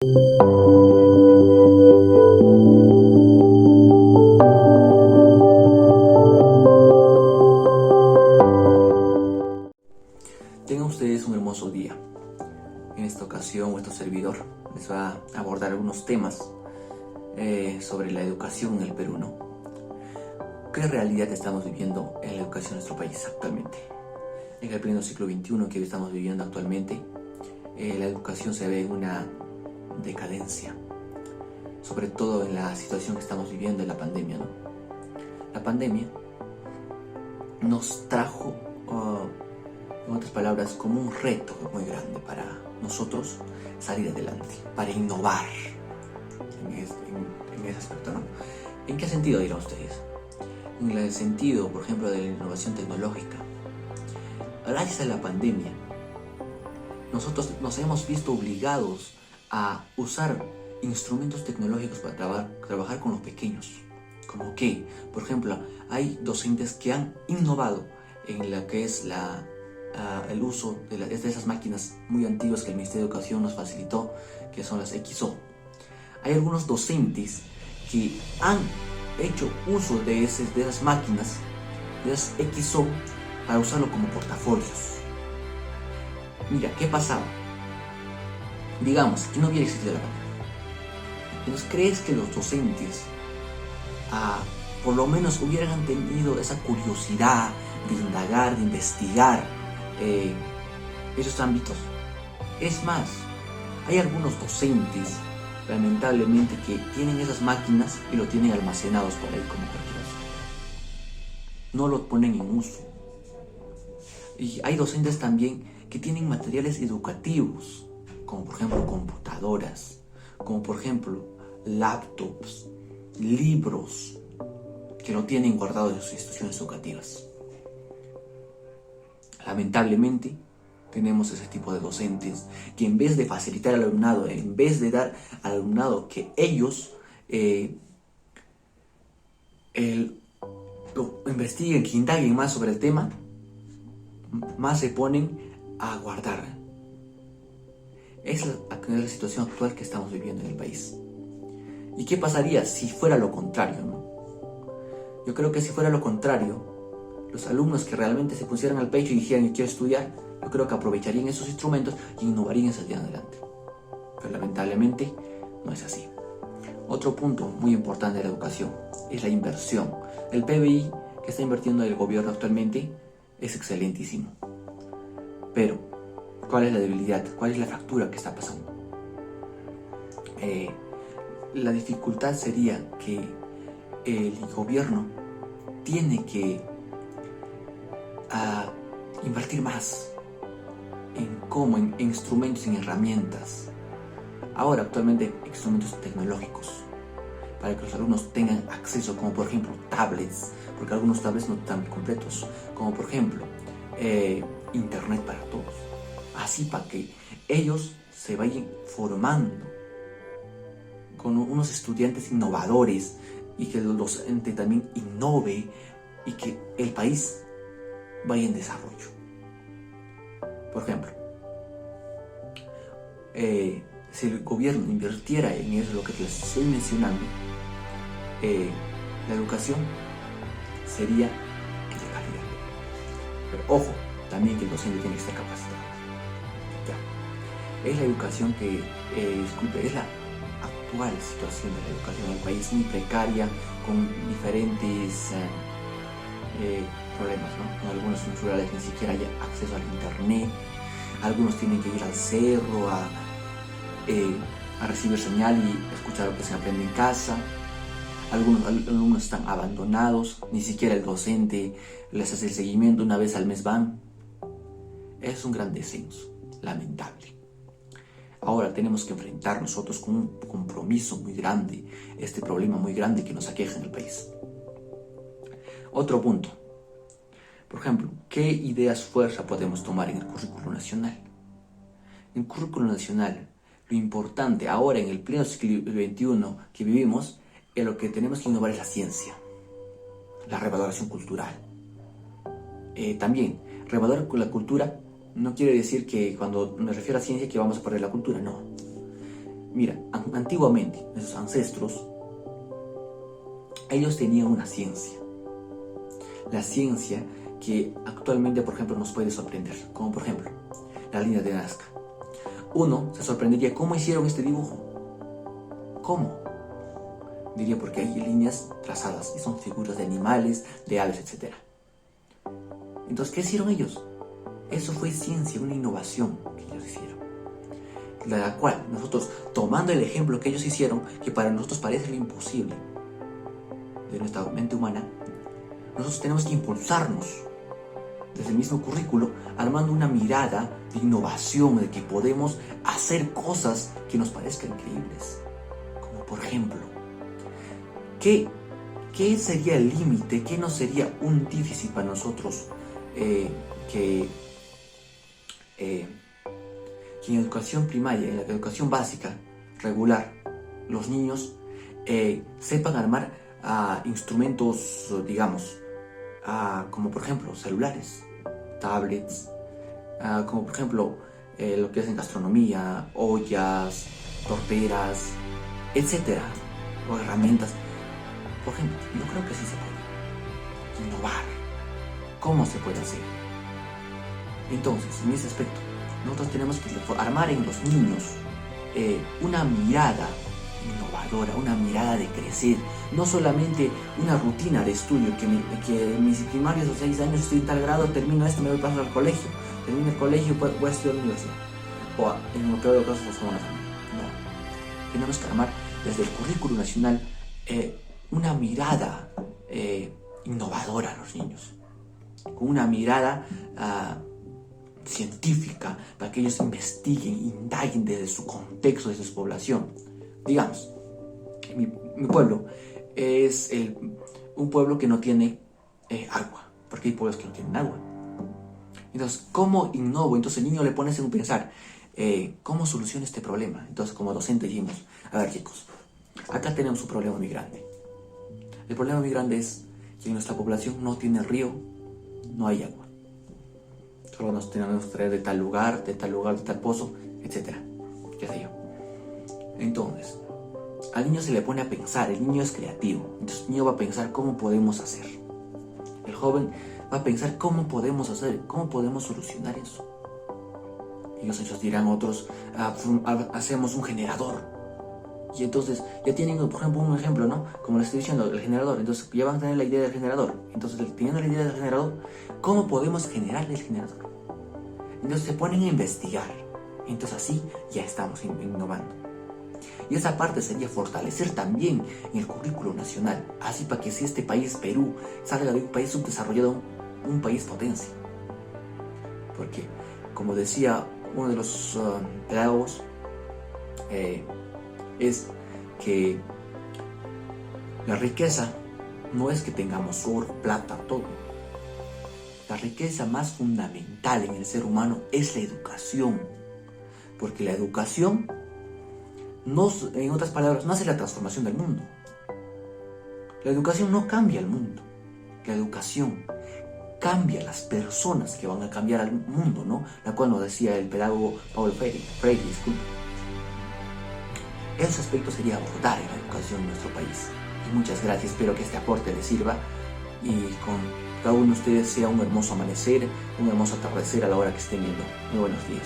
Tengan ustedes un hermoso día. En esta ocasión, nuestro servidor les va a abordar algunos temas sobre la educación en el Perú, ¿no? ¿Qué realidad estamos viviendo en la educación en nuestro país actualmente? En el pleno siglo XXI que estamos viviendo actualmente, la educación se ve en una decadencia, sobre todo en la situación que estamos viviendo en la pandemia, ¿no? La pandemia nos trajo, en otras palabras, como un reto muy grande para nosotros salir adelante, para innovar en ese aspecto, ¿no? ¿En qué sentido dirán ustedes? En el sentido, por ejemplo, de la innovación tecnológica. Gracias a la pandemia, nosotros nos hemos visto obligados a usar instrumentos tecnológicos para trabajar con los pequeños. Como que, por ejemplo, hay docentes que han innovado en lo que es el uso de esas máquinas muy antiguas que el Ministerio de Educación nos facilitó, que son las XO. Hay algunos docentes que han hecho uso de esas máquinas, de esas XO, para usarlo como portafolios. Mira, ¿qué pasaba? Digamos, que no hubiera existido la pandemia. ¿Entonces crees que los docentes por lo menos hubieran tenido esa curiosidad de indagar, de investigar esos ámbitos? Es más, hay algunos docentes, lamentablemente, que tienen esas máquinas y lo tienen almacenados por ahí como cualquier cosa. No lo ponen en uso. Y hay docentes también que tienen materiales educativos, como por ejemplo computadoras, como por ejemplo laptops, libros, que lo tienen guardados en sus instituciones educativas. Lamentablemente, tenemos ese tipo de docentes que en vez de facilitar al alumnado, en vez de dar al alumnado que ellos lo investiguen, que indaguen más sobre el tema, más se ponen a guardar. Esa es la situación actual que estamos viviendo en el país. ¿Y qué pasaría si fuera lo contrario, no? Yo creo que si fuera lo contrario, los alumnos que realmente se pusieran al pecho y dijeran yo quiero estudiar, yo creo que aprovecharían esos instrumentos y innovarían y saldrían adelante. Pero lamentablemente no es así. Otro punto muy importante de la educación es la inversión. El PBI que está invirtiendo el gobierno actualmente es excelentísimo. Pero, ¿cuál es la debilidad? ¿Cuál es la fractura que está pasando? La dificultad sería que el gobierno tiene que invertir más en instrumentos, en herramientas. Ahora, actualmente, instrumentos tecnológicos para que los alumnos tengan acceso, como por ejemplo tablets, porque algunos tablets no están completos, como por ejemplo internet para todos, así para que ellos se vayan formando con unos estudiantes innovadores y que el docente también innove y que el país vaya en desarrollo. Por ejemplo, si el gobierno invirtiera en eso, lo que les estoy mencionando, la educación sería de calidad. Pero ojo, también que el docente tiene que estar capacitado. Ya. Es la educación que, es la actual situación de la educación en el país, muy precaria, con diferentes problemas, ¿no? En algunos zonas rurales ni siquiera hay acceso al internet, algunos tienen que ir al cerro a recibir señal y escuchar lo que se aprende en casa. Algunos alumnos están abandonados, ni siquiera el docente les hace el seguimiento, una vez al mes van. Es un gran descenso, lamentable. Ahora tenemos que enfrentar nosotros con un compromiso muy grande, este problema muy grande que nos aqueja en el país. Otro punto. Por ejemplo, ¿qué ideas fuerza podemos tomar en el currículo nacional? En el currículo nacional, lo importante ahora en el pleno siglo XXI que vivimos, es lo que tenemos que innovar es la ciencia, la revaloración cultural. También, revalorar la cultura no quiere decir que cuando me refiero a ciencia que vamos a perder la cultura, no. Mira, antiguamente, nuestros ancestros, ellos tenían una ciencia. La ciencia que actualmente, por ejemplo, nos puede sorprender. Como por ejemplo, la línea de Nazca. Uno se sorprendería, ¿cómo hicieron este dibujo? ¿Cómo? Diría, porque hay líneas trazadas y son figuras de animales, de aves, etc. Entonces, ¿qué hicieron ellos? Eso fue ciencia, una innovación que ellos hicieron. La cual nosotros, tomando el ejemplo que ellos hicieron, que para nosotros parece lo imposible de nuestra mente humana, nosotros tenemos que impulsarnos desde el mismo currículo, armando una mirada de innovación, de que podemos hacer cosas que nos parezcan increíbles. Como por ejemplo, ¿qué sería el límite? ¿Qué no sería un déficit para nosotros que en educación primaria, en la educación básica, regular, los niños sepan armar instrumentos, digamos, como por ejemplo celulares, tablets, como por ejemplo lo que es en gastronomía, ollas, torteras, etcétera, o herramientas? Por ejemplo, yo creo que sí se puede innovar. ¿Cómo se puede hacer? Entonces, en ese aspecto, nosotros tenemos que armar en los niños una mirada innovadora, una mirada de crecer, no solamente una rutina de estudio, que en mis primarios a los 6 años estoy en tal grado, termino esto, me voy a pasar al colegio, termino el colegio, voy a estudiar en la universidad, o en lo peor de los casos, pues, no. Tenemos que armar desde el currículo nacional una mirada innovadora a los niños, con una mirada científica, para que ellos investiguen, indaguen desde su contexto, desde su población. Digamos, mi pueblo es un pueblo que no tiene agua, porque hay pueblos que no tienen agua. Entonces, ¿cómo innovo? Entonces el niño le pones en pensar, ¿cómo soluciono este problema? Entonces, como docente dijimos, a ver chicos, acá tenemos un problema muy grande. El problema muy grande es que en nuestra población no tiene río, no hay agua. Solo nos tenemos que traer de tal lugar, de tal pozo, etc. ¿Qué sé yo? Entonces, al niño se le pone a pensar, el niño es creativo, entonces el niño va a pensar cómo podemos hacer. El joven va a pensar cómo podemos hacer, cómo podemos solucionar eso. Ellos dirán, otros, hacemos un generador. Y entonces ya tienen, por ejemplo, un ejemplo, ¿no? Como les estoy diciendo, el generador. Entonces ya van a tener la idea del generador. Entonces, teniendo la idea del generador, ¿cómo podemos generar el generador? Entonces se ponen a investigar. Entonces así ya estamos innovando. Y esa parte sería fortalecer también en el currículo nacional. Así para que si este país, Perú, salga de un país subdesarrollado, un país potencia. Porque, como decía uno de los pedagogos, es que la riqueza no es que tengamos oro, plata, todo. La riqueza más fundamental en el ser humano es la educación. Porque la educación, en otras palabras, no hace la transformación del mundo. La educación no cambia el mundo. La educación cambia las personas que van a cambiar al mundo, ¿no? La cual nos decía el pedagogo Paulo Freire, disculpe. Ese aspecto sería abordar en la educación en nuestro país. Y muchas gracias, espero que este aporte les sirva y con cada uno de ustedes sea un hermoso amanecer, un hermoso atardecer a la hora que estén viendo. Muy buenos días.